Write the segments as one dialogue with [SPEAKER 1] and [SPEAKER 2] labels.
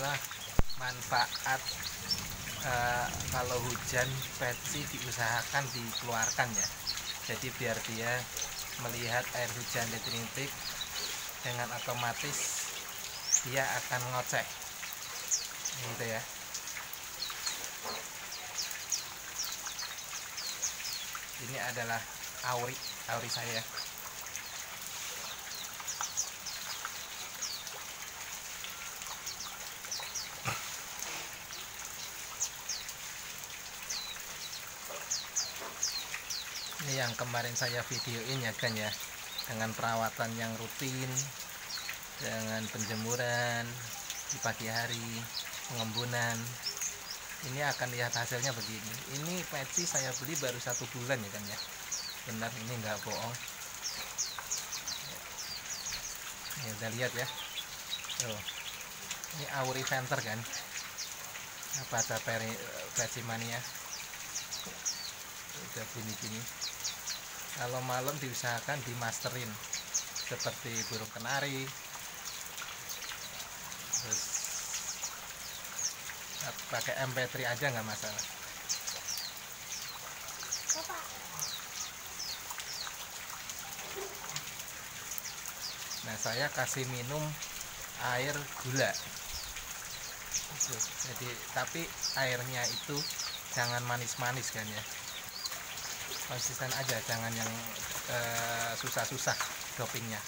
[SPEAKER 1] adalah manfaat kalau hujan peci diusahakan dikeluarkan ya. Jadi biar dia melihat air hujan rintik, dengan otomatis dia akan ngoceh gitu ya. Ini adalah auri saya. Ini yang kemarin saya videoin ya kan ya, dengan perawatan yang rutin, dengan penjemuran di pagi hari, pengembunan. Ini akan lihat hasilnya begini. Ini peci saya beli baru 1 bulan ya kan ya, benar, ini nggak bohong. Ini udah lihat ya. Tuh, ini Auri Venter kan, apa ada peci mania, udah gini-gini. Kalau malam diusahakan dimasterin seperti burung kenari, terus pakai MP3 aja nggak masalah. Nah, saya kasih minum air gula. Jadi tapi airnya itu jangan manis-manis kan ya, konsisten aja, jangan yang susah-susah dopingnya.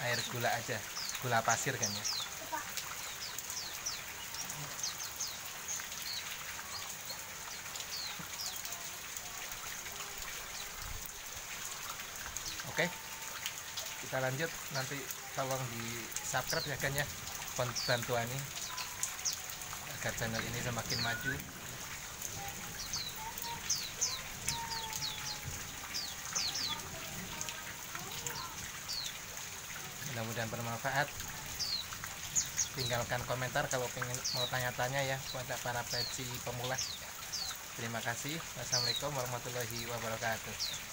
[SPEAKER 1] Air gula aja, gula pasir kan ya. Oke, kita lanjut. Nanti tolong di subscribe ya kan ya, bantuannya agar channel ini semakin maju. Mudah-mudahan bermanfaat. Tinggalkan komentar kalau pengen mau tanya-tanya ya pada para peci pemula. Terima kasih. Wassalamualaikum warahmatullahi wabarakatuh.